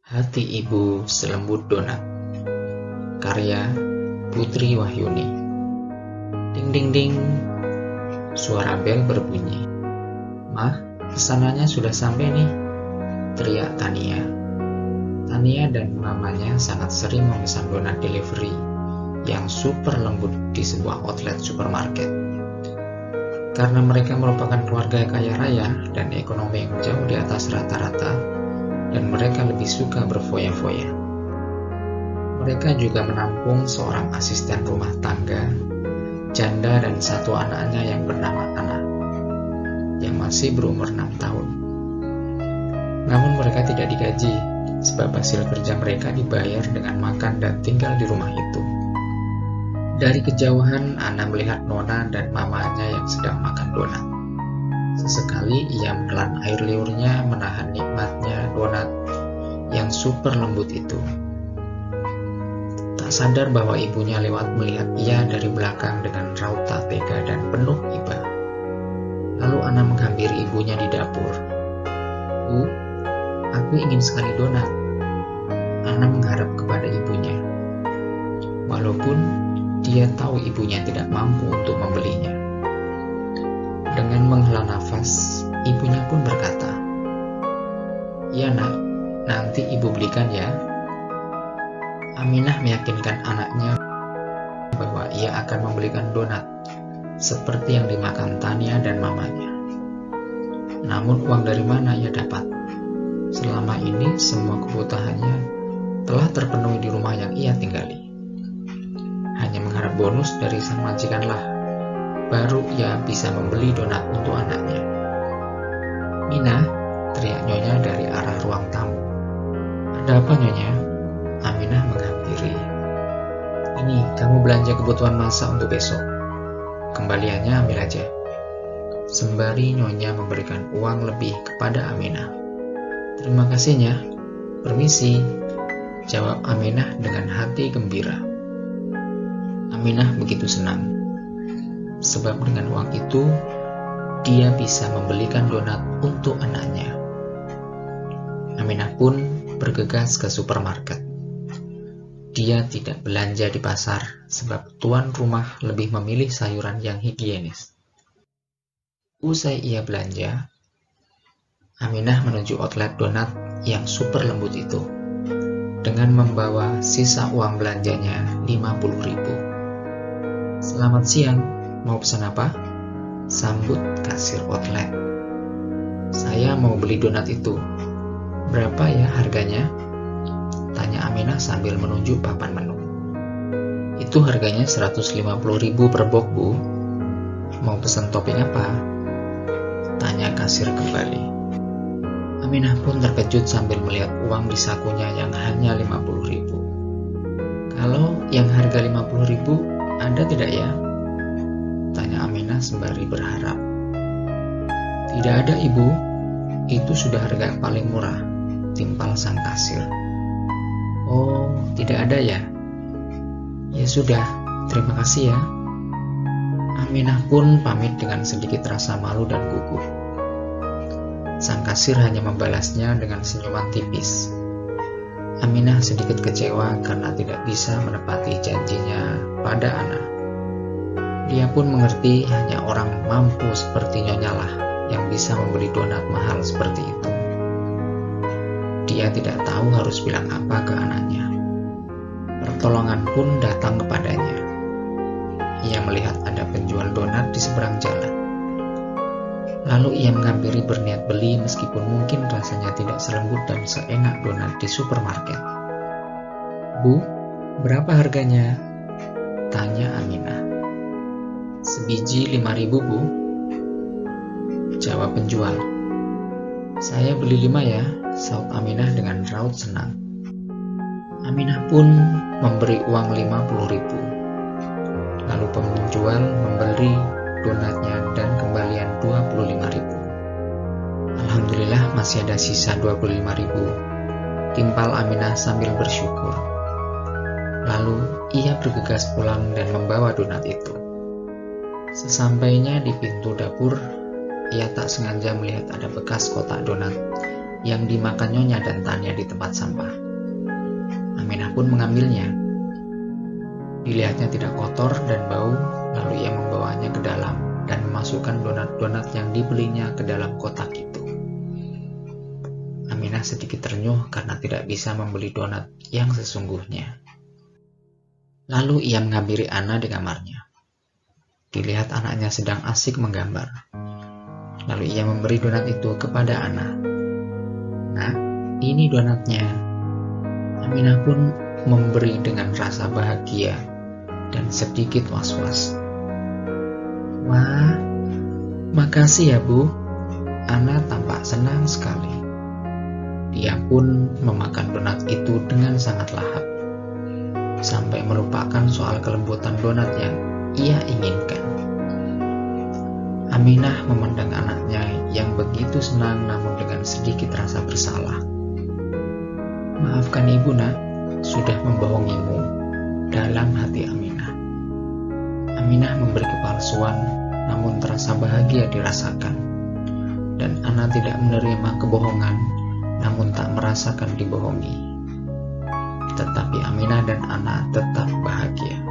Hati Ibu Selembut Donat. Karya Putri Wahyuni. Ding ding ding. Suara bel berbunyi. "Mah, pesanannya sudah sampai nih," teriak Tania. Tania dan mamanya sangat sering memesan donat delivery yang super lembut di sebuah outlet supermarket. Karena mereka merupakan keluarga kaya raya dan ekonomi yang jauh di atas rata-rata, dan mereka lebih suka berfoya-foya. Mereka juga menampung seorang asisten rumah tangga, janda, dan satu anaknya yang bernama Ana, yang masih berumur 6 tahun. Namun mereka tidak digaji, sebab hasil kerja mereka dibayar dengan makan dan tinggal di rumah itu. Dari kejauhan, Ana melihat Nona dan mamanya yang sedang makan donat. Sesekali ia menelan air liurnya menahan nikmatnya donat yang super lembut itu. Tak sadar bahwa ibunya lewat melihat ia dari belakang dengan raut tak tega dan penuh iba. Lalu Ana menghampiri ibunya di dapur. "Bu, aku ingin sekali donat." Ana mengharap kepada ibunya, walaupun dia tahu ibunya tidak mampu untuk membelinya. Dengan menghela nafas, ibunya pun berkata, "Ya nak, nanti ibu belikan ya." Aminah meyakinkan anaknya bahwa ia akan membelikan donat, seperti yang dimakan Tania dan mamanya. Namun uang dari mana ia dapat? Selama ini semua kebutuhannya telah terpenuhi di rumah yang ia tinggali. Hanya mengharap bonus dari sang majikanlah baru ia bisa membeli donat untuk anaknya. "Mina," teriak Nyonya dari arah ruang tamu. "Ada apa, Nyonya?" Aminah menghampiri. "Ini, kamu belanja kebutuhan masak untuk besok. Kembaliannya ambil aja." Sembari Nyonya memberikan uang lebih kepada Aminah. "Terima kasihnya. Permisi," jawab Aminah dengan hati gembira. Aminah begitu senang, sebab dengan uang itu, dia bisa membelikan donat untuk anaknya. Aminah pun bergegas ke supermarket. Dia tidak belanja di pasar, sebab tuan rumah lebih memilih sayuran yang higienis. Usai ia belanja, Aminah menuju outlet donat yang super lembut itu, dengan membawa sisa uang belanjanya 50.000. "Selamat siang. Mau pesan apa?" sambut kasir outlet. "Saya mau beli donat itu. Berapa ya harganya?" tanya Aminah sambil menunjuk papan menu. "Itu harganya 150.000 per box, Bu. Mau pesan topping apa?" tanya kasir kembali. Aminah pun terkejut sambil melihat uang di sakunya yang hanya 50.000. "Kalau yang harga 50.000 ada tidak ya?" tanya Aminah sembari berharap. "Tidak ada, Ibu. Itu sudah harga paling murah," timpal sang kasir. "Oh, tidak ada ya? Ya sudah, terima kasih ya." Aminah pun pamit dengan sedikit rasa malu dan gugup. Sang kasir hanya membalasnya dengan senyuman tipis. Aminah sedikit kecewa karena tidak bisa menepati janjinya pada Ana. Dia pun mengerti hanya orang mampu seperti Nyonya lah yang bisa membeli donat mahal seperti itu. Dia tidak tahu harus bilang apa ke anaknya. Pertolongan pun datang kepadanya. Ia melihat ada penjual donat di seberang jalan. Lalu ia menghampiri berniat beli meskipun mungkin rasanya tidak selembut dan seenak donat di supermarket. "Bu, berapa harganya?" tanya Aminah. "Sebiji 5.000, Bu," jawab penjual. "Saya beli 5 ya," saut Aminah dengan raut senang. Aminah pun memberi uang 50.000. Lalu penjual membeli donatnya dan kembalian 25.000. "Alhamdulillah masih ada sisa 25.000, timpal Aminah sambil bersyukur. Lalu ia bergegas pulang dan membawa donat itu. Sesampainya di pintu dapur, ia tak sengaja melihat ada bekas kotak donat yang dimakan Nyonya dan Tania di tempat sampah. Aminah pun mengambilnya. Dilihatnya tidak kotor dan bau, lalu ia membawanya ke dalam dan memasukkan donat-donat yang dibelinya ke dalam kotak itu. Aminah sedikit ternyuh karena tidak bisa membeli donat yang sesungguhnya. Lalu ia menghampiri Anna di kamarnya. Dilihat anaknya sedang asik menggambar. Lalu ia memberi donat itu kepada Anna. "Nah, ini donatnya." Aminah pun memberi dengan rasa bahagia dan sedikit was-was. "Wah, makasih ya, Bu." Anna tampak senang sekali. Dia pun memakan donat itu dengan sangat lahap, sampai melupakan soal kelembutan donat yang ia inginkan. Aminah memandang anaknya yang begitu senang namun dengan sedikit rasa bersalah. "Maafkan Ibu, Nak, sudah membohongimu," dalam hati Aminah. Aminah memberi kepalsuan namun terasa bahagia dirasakan. Dan Anna tidak menerima kebohongan namun tak merasakan dibohongi. Tetapi Aminah dan Anna tetap bahagia.